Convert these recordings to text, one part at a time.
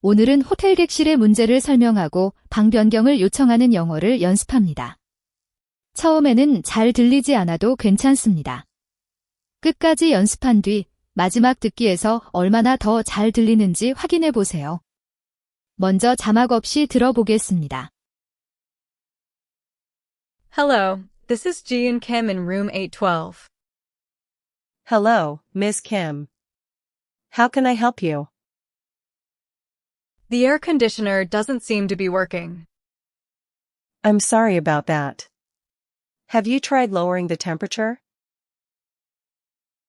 오늘은 호텔객실의 문제를 설명하고 방 변경을 요청하는 영어를 연습합니다. 처음에는 잘 들리지 않아도 괜찮습니다. 끝까지 연습한 뒤 마지막 듣기에서 얼마나 더 잘 들리는지 확인해 보세요. 먼저 자막 없이 들어보겠습니다. Hello, this is Ji and Kim in room 812. Hello, Miss Kim. How can I help you? The air conditioner doesn't seem to be working. I'm sorry about that. Have you tried lowering the temperature?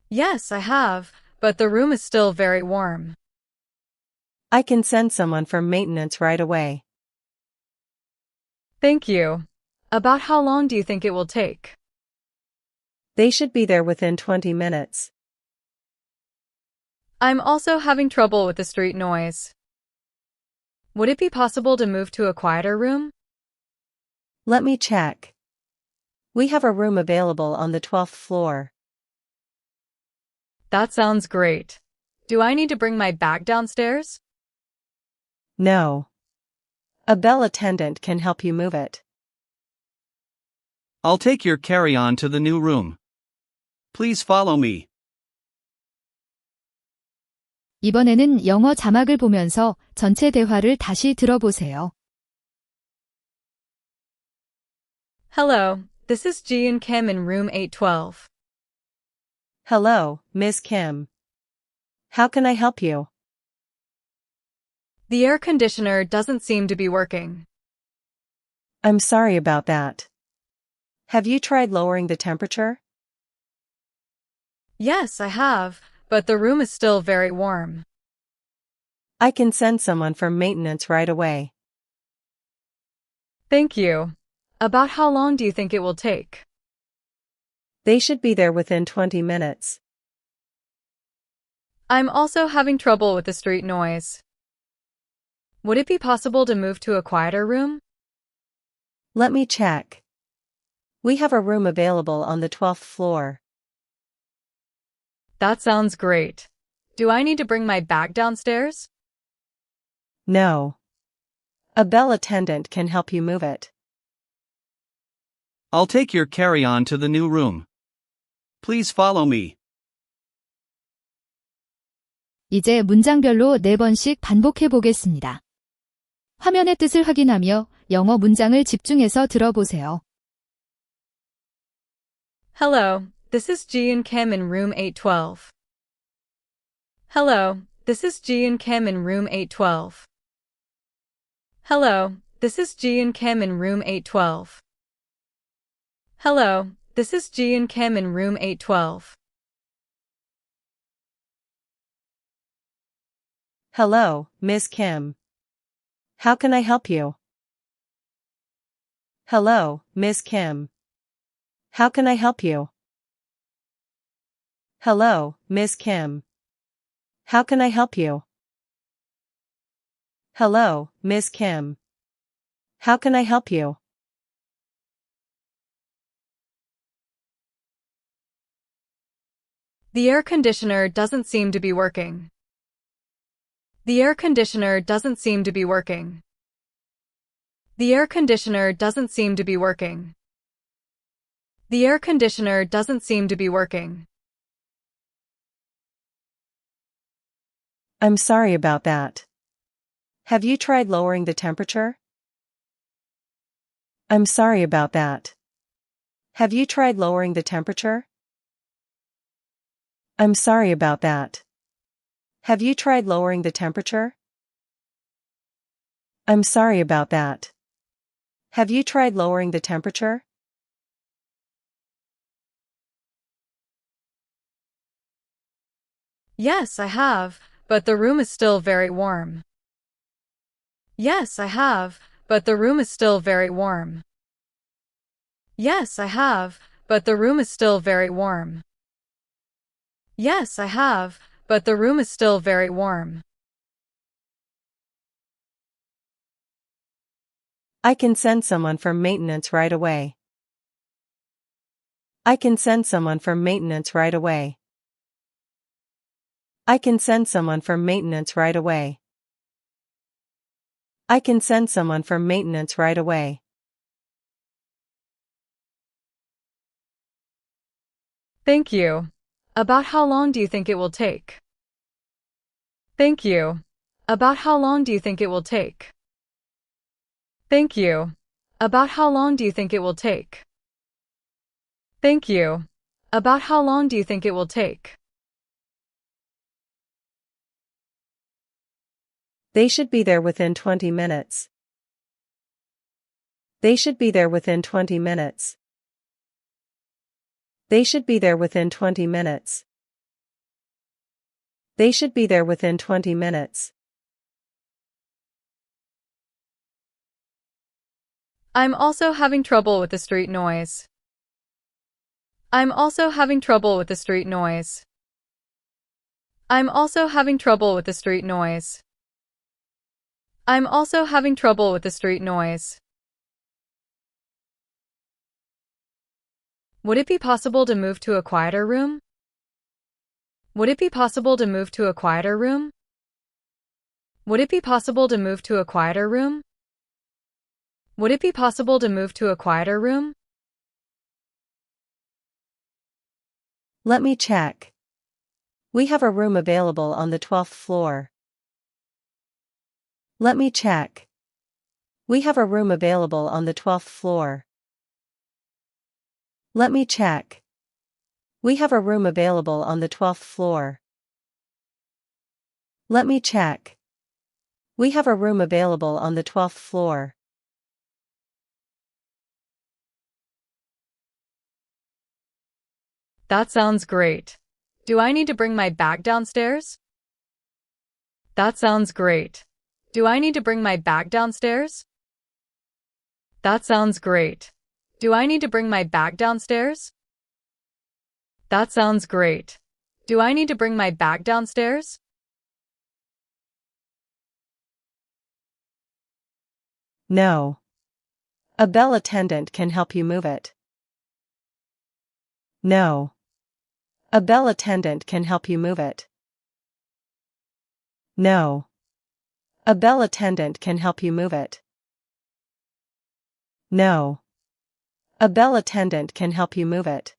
Yes, I have, but the room is still very warm. I can send someone from maintenance right away. Thank you. About how long do you think it will take? They should be there within 20 minutes. I'm also having trouble with the street noise. Would it be possible to move to a quieter room? Let me check. We have a room available on the 12th floor. That sounds great. Do I need to bring my bag downstairs? No. A bell attendant can help you move it. I'll take your carry-on to the new room. Please follow me. 이번에는 영어 자막을 보면서 전체 대화를 다시 들어보세요. Hello, this is Ji and Kim in room 812. Hello, Miss Kim. How can I help you? The air conditioner doesn't seem to be working. I'm sorry about that. Have you tried lowering the temperature? Yes, I have, but the room is still very warm. I can send someone from maintenance right away. Thank you. About how long do you think it will take? They should be there within 20 minutes. I'm also having trouble with the street noise. Would it be possible to move to a quieter room? Let me check. We have a room available on the 12th floor. That sounds great. Do I need to bring my bag downstairs? No. A bell attendant can help you move it. I'll take your carry-on to the new room. Please follow me. 이제 문장별로 4번씩 반복해 보겠습니다. 화면의 뜻을 확인하며 영어 문장을 집중해서 들어보세요. Hello, this is Ji and Kim in room 812. Hello, this is Ji and Kim in room 812. Hello, this is Ji and Kim in room 812. Hello, this is Ji and Kim in room 812. Hello, Miss Kim. How can I help you? Hello, Miss Kim. How can I help you? Hello, Miss Kim. How can I help you? Hello, Miss Kim. How can I help you? The air conditioner doesn't seem to be working. The air conditioner doesn't seem to be working. The air conditioner doesn't seem to be working. The air conditioner doesn't seem to be working. I'm sorry about that. Have you tried lowering the temperature? I'm sorry about that. Have you tried lowering the temperature? I'm sorry about that. Have you tried lowering the temperature? I'm sorry about that. Have you tried lowering the temperature? Yes, I have, but the room is still very warm. Yes, I have, but the room is still very warm. Yes, I have, but the room is still very warm. Yes, I have, but the room is still very warm. I can send someone from maintenance right away. I can send someone from maintenance right away. I can send someone from maintenance right away. I can send someone from maintenance right away. Thank you. About how long do you think it will take? Thank you. About how long do you think it will take? Thank you. About how long do you think it will take? Thank you. About how long do you think it will take? They should be there within 20 minutes. They should be there within 20 minutes. They should be there within 20 minutes. They should be there within 20 minutes. I'm also having trouble with the street noise. I'm also having trouble with the street noise. I'm also having trouble with the street noise. I'm also having trouble with the street noise. Would it be possible to move to a quieter room? Would it be possible to move to a quieter room? Would it be possible to move to a quieter room? Would it be possible to move to a quieter room? Let me check. We have a room available on the 12th floor. Let me check. We have a room available on the 12th floor. Let me check. We have a room available on the 12th floor. Let me check. We have a room available on the 12th floor. That sounds great. Do I need to bring my bag downstairs? That sounds great. Do I need to bring my bag downstairs? That sounds great. Do I need to bring my bag downstairs? That sounds great. Do I need to bring my bag downstairs? No. A bell attendant can help you move it. No. A bell attendant can help you move it. No. A bell attendant can help you move it. No. A bell attendant can help you move it.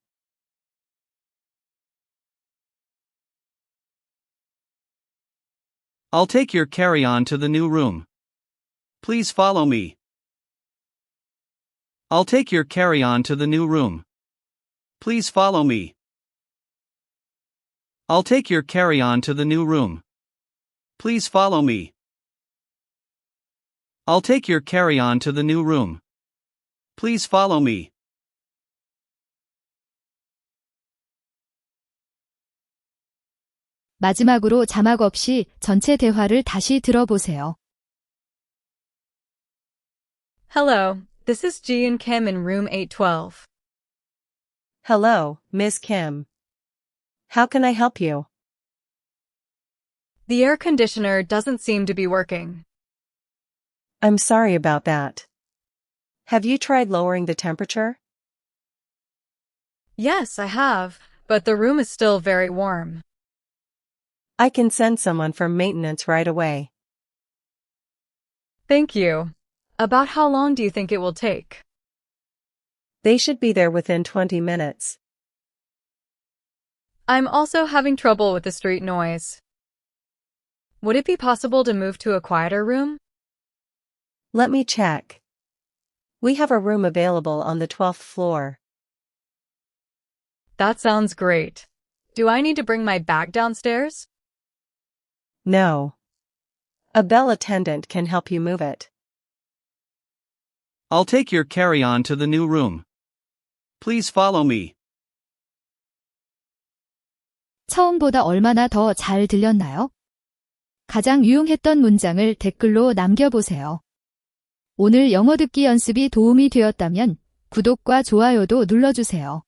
I'll take your carry-on to the new room. Please follow me. I'll take your carry-on to the new room. Please follow me. I'll take your carry-on to the new room. Please follow me. I'll take your carry-on to the new room. Please follow me. 마지막으로 자막 없이 전체 대화를 다시 들어보세요. Hello, this is Ji and Kim in room 812. Hello, Ms. Kim. How can I help you? The air conditioner doesn't seem to be working. I'm sorry about that. Have you tried lowering the temperature? Yes, I have, but the room is still very warm. I can send someone from maintenance right away. Thank you. About how long do you think it will take? They should be there within 20 minutes. I'm also having trouble with the street noise. Would it be possible to move to a quieter room? Let me check. We have a room available on the 12th floor. That sounds great. Do I need to bring my bag downstairs? No. A bell attendant can help you move it. I'll take your carry-on to the new room. Please follow me. 처음보다 얼마나 더 잘 들렸나요? 가장 유용했던 문장을 댓글로 남겨보세요. 오늘 영어 듣기 연습이 도움이 되었다면 구독과 좋아요도 눌러주세요.